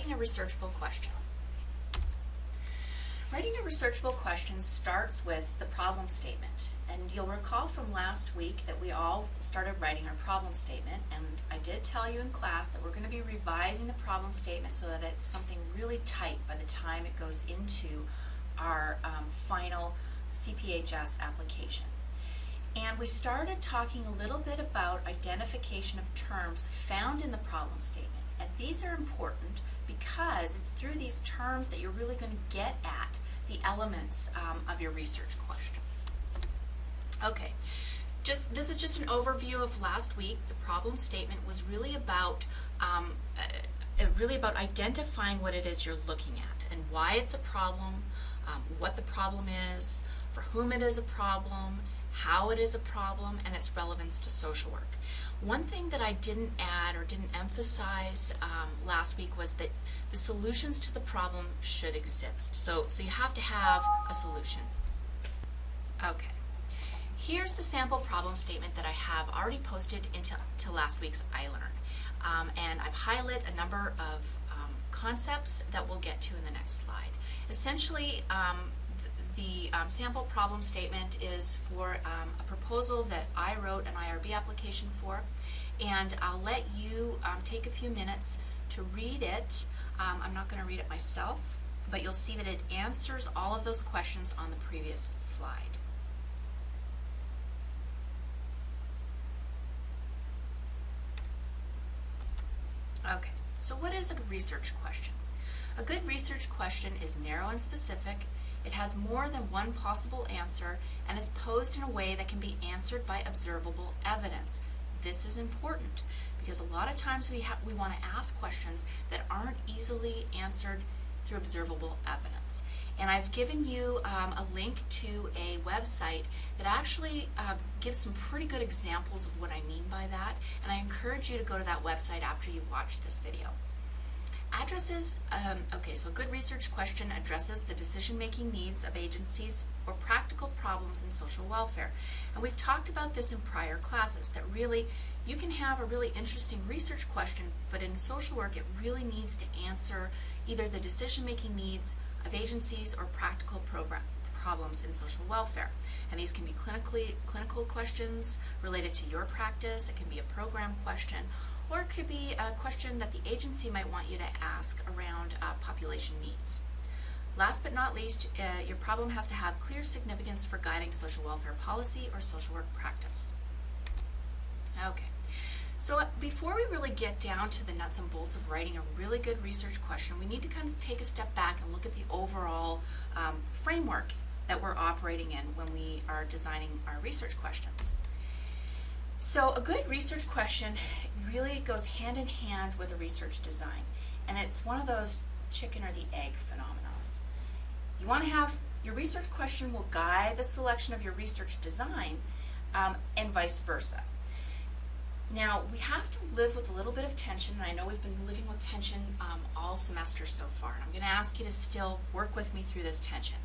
writing a researchable question. Writing a researchable question starts with the problem statement. And you'll recall from last week that we all started writing our problem statement, and I did tell you in class that we're going to be revising the problem statement so that it's something really tight by the time it goes into our final CPHS application. And we started talking a little bit about identification of terms found in the problem statement. And these are important because it's through these terms that you're really going to get at the elements of your research question. Okay, this is just an overview of last week. The problem statement was really about identifying what it is you're looking at and why it's a problem, what the problem is, for whom it is a problem, how it is a problem, and its relevance to social work. One thing that I didn't add or didn't emphasize last week was that the solutions to the problem should exist. So you have to have a solution. Okay. Here's the sample problem statement that I have already posted into last week's iLearn. And I've highlighted a number of concepts that we'll get to in the next slide. Essentially, the sample problem statement is for a proposal that I wrote an IRB application for, and I'll let you take a few minutes to read it. I'm not going to read it myself, but you'll see that it answers all of those questions on the previous slide. Okay, so what is a research question? A good research question is narrow and specific. It has more than one possible answer and is posed in a way that can be answered by observable evidence. This is important because a lot of times we want to ask questions that aren't easily answered through observable evidence. And I've given you a link to a website that actually gives some pretty good examples of what I mean by that, and I encourage you to go to that website after you watch this video. Addresses, okay, so a good research question addresses the decision-making needs of agencies or practical problems in social welfare. And we've talked about this in prior classes, that really you can have a really interesting research question, but in social work it really needs to answer either the decision-making needs of agencies or practical problems in social welfare. And these can be clinical questions related to your practice, it can be a program question, or it could be a question that the agency might want you to ask around population needs. Last but not least, your problem has to have clear significance for guiding social welfare policy or social work practice. Okay, so before we really get down to the nuts and bolts of writing a really good research question, we need to kind of take a step back and look at the overall framework that we're operating in when we are designing our research questions. So a good research question really goes hand in hand with a research design, and it's one of those chicken or the egg phenomena. You want to have your research question will guide the selection of your research design, and vice versa. Now we have to live with a little bit of tension, and I know we've been living with tension all semester so far, and I'm going to ask you to still work with me through this tension.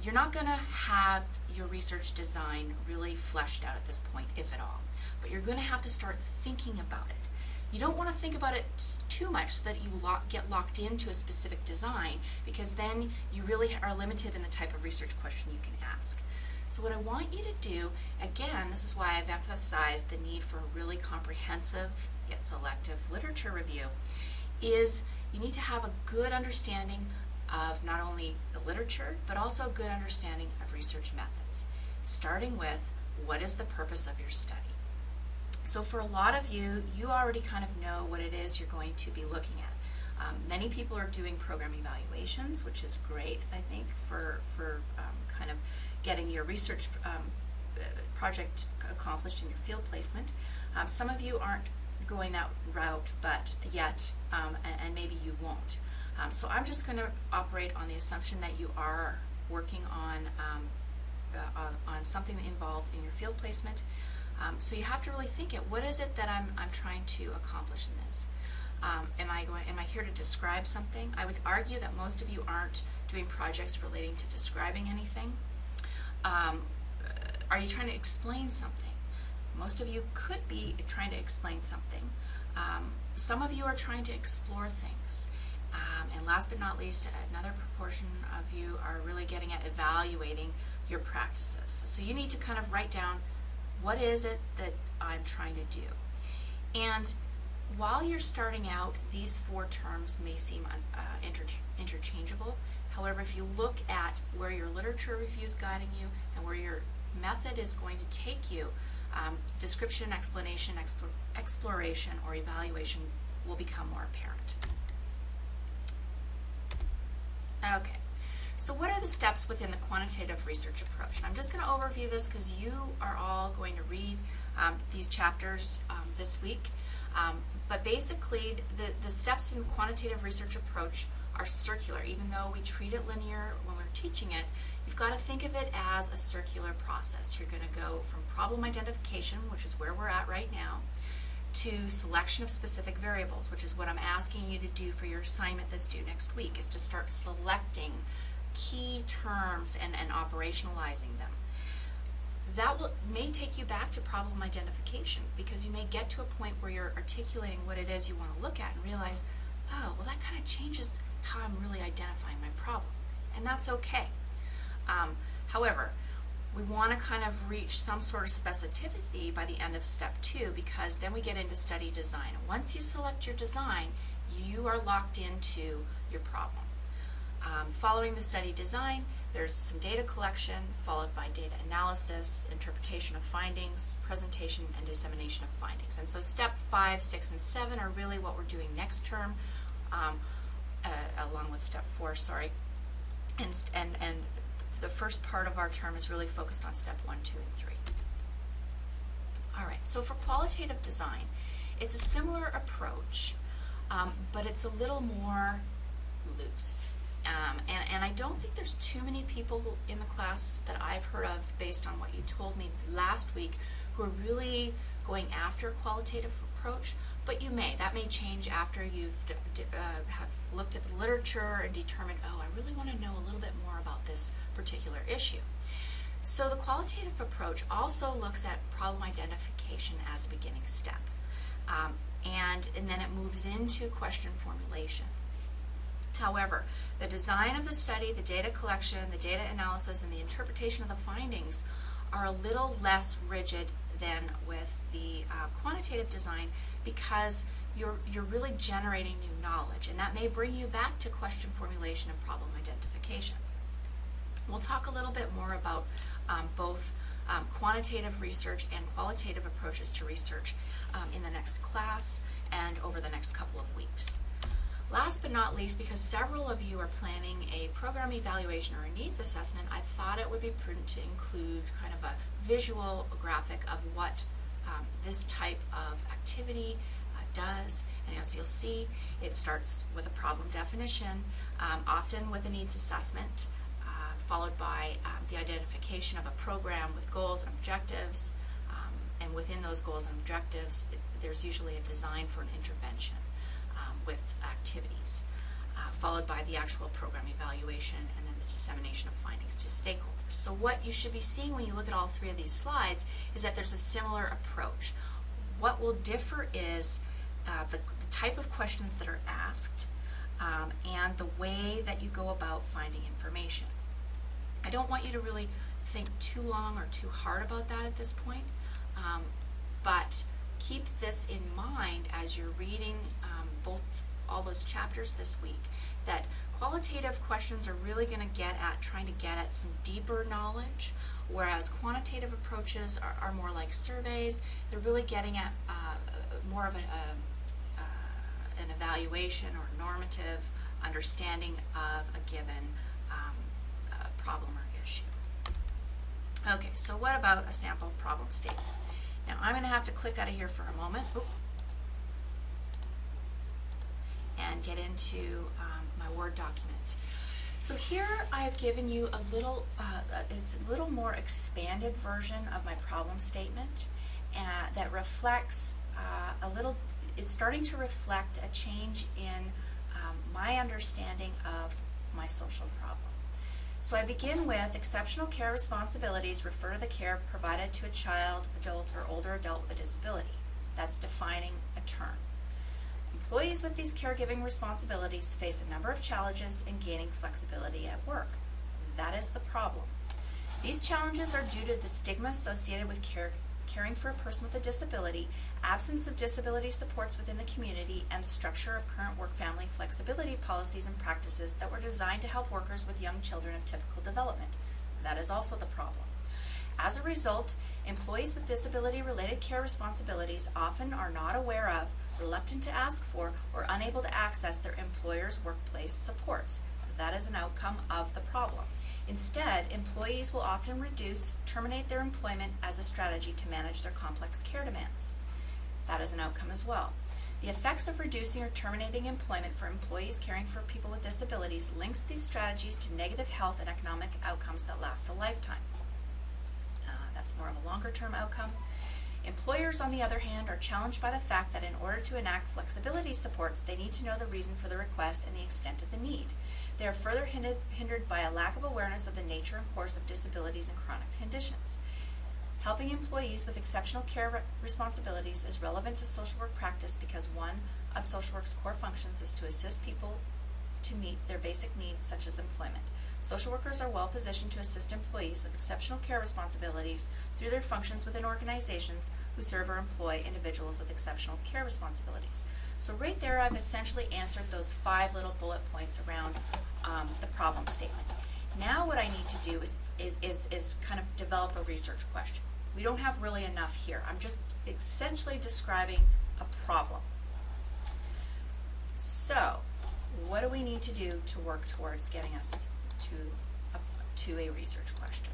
You're not going to have your research design really fleshed out at this point, if at all. But you're going to have to start thinking about it. You don't want to think about it too much so that you get locked into a specific design, because then you really are limited in the type of research question you can ask. So what I want you to do, again, this is why I've emphasized the need for a really comprehensive yet selective literature review, is you need to have a good understanding of not only the literature, but also a good understanding of research methods, starting with what is the purpose of your study. So for a lot of you, you already kind of know what it is you're going to be looking at. Many people are doing program evaluations, which is great, I think, for kind of getting your research project accomplished in your field placement. Some of you aren't going that route but yet, and maybe you won't. So I'm just going to operate on the assumption that you are working on something involved in your field placement. So you have to really think it. What is it that I'm trying to accomplish in this? Am I here to describe something? I would argue that most of you aren't doing projects relating to describing anything. Are you trying to explain something? Most of you could be trying to explain something. Some of you are trying to explore things. And last but not least, another proportion of you are really getting at evaluating your practices. So you need to kind of write down, what is it that I'm trying to do? And while you're starting out, these 4 terms may seem interchangeable. However, if you look at where your literature review is guiding you and where your method is going to take you, description, explanation, exploration, or evaluation will become more apparent. Okay, so what are the steps within the quantitative research approach? And I'm just going to overview this because you are all going to read these chapters this week. But basically, the steps in the quantitative research approach are circular. Even though we treat it linear when we're teaching it, you've got to think of it as a circular process. You're going to go from problem identification, which is where we're at right now, to selection of specific variables, which is what I'm asking you to do for your assignment that's due next week, is to start selecting key terms and operationalizing them. That may take you back to problem identification, because you may get to a point where you're articulating what it is you want to look at and realize, oh, well, that kind of changes how I'm really identifying my problem. And that's okay. However, we want to kind of reach some sort of specificity by the end of step 2, because then we get into study design. And once you select your design, you are locked into your problem. Following the study design, there's some data collection, followed by data analysis, interpretation of findings, presentation, and dissemination of findings. And so step 5, 6, and 7 are really what we're doing next term, along with step 4, sorry. And the first part of our term is really focused on step 1, 2, and 3. All right, so for qualitative design, it's a similar approach, but it's a little more loose. And I don't think there's too many people in the class that I've heard of, based on what you told me last week, who are really going after a qualitative approach, but you may. That may change after you've have looked at the literature and determined, oh, I really want to know a little bit more about this particular issue. So the qualitative approach also looks at problem identification as a beginning step. And then it moves into question formulation. However, the design of the study, the data collection, the data analysis, and the interpretation of the findings are a little less rigid than with the quantitative design, because you're really generating new knowledge, and that may bring you back to question formulation and problem identification. We'll talk a little bit more about both quantitative research and qualitative approaches to research in the next class and over the next couple of weeks. Last but not least, because several of you are planning a program evaluation or a needs assessment, I thought it would be prudent to include kind of a visual graphic of what this type of activity does. And as you'll see, it starts with a problem definition, often with a needs assessment, followed by the identification of a program with goals and objectives, and within those goals and objectives, there's usually a design for an intervention with activities, followed by the actual program evaluation, and then the dissemination of findings to stakeholders. So what you should be seeing when you look at all 3 of these slides is that there's a similar approach. What will differ is the type of questions that are asked, and the way that you go about finding information. I don't want you to really think too long or too hard about that at this point, but keep this in mind as you're reading all those chapters this week, that qualitative questions are really going to trying to get at some deeper knowledge, whereas quantitative approaches are more like surveys. They're really getting at more of an evaluation or normative understanding of a given problem or issue. Okay, so what about a sample problem statement? Now I'm going to have to click out of here for a moment. And get into my Word document. So here I've given you a little, it's a little more expanded version of my problem statement that reflects it's starting to reflect a change in my understanding of my social problem. So I begin with exceptional care responsibilities refer to the care provided to a child, adult, or older adult with a disability. That's defining a term. Employees with these caregiving responsibilities face a number of challenges in gaining flexibility at work. That is the problem. These challenges are due to the stigma associated with caring for a person with a disability, absence of disability supports within the community, and the structure of current work-family flexibility policies and practices that were designed to help workers with young children of typical development. That is also the problem. As a result, employees with disability-related care responsibilities often are not aware of, reluctant to ask for, or unable to access their employer's workplace supports. That is an outcome of the problem. Instead, employees will often terminate their employment as a strategy to manage their complex care demands. That is an outcome as well. The effects of reducing or terminating employment for employees caring for people with disabilities links these strategies to negative health and economic outcomes that last a lifetime. That's more of a longer-term outcome. Employers, on the other hand, are challenged by the fact that in order to enact flexibility supports, they need to know the reason for the request and the extent of the need. They are further hindered by a lack of awareness of the nature and course of disabilities and chronic conditions. Helping employees with exceptional care responsibilities is relevant to social work practice because one of social work's core functions is to assist people to meet their basic needs such as employment. Social workers are well positioned to assist employees with exceptional care responsibilities through their functions within organizations who serve or employ individuals with exceptional care responsibilities. So right there I've essentially answered those 5 little bullet points around the problem statement. Now what I need to do is kind of develop a research question. We don't have really enough here. I'm just essentially describing a problem. So what do we need to do to work towards getting us to a research question?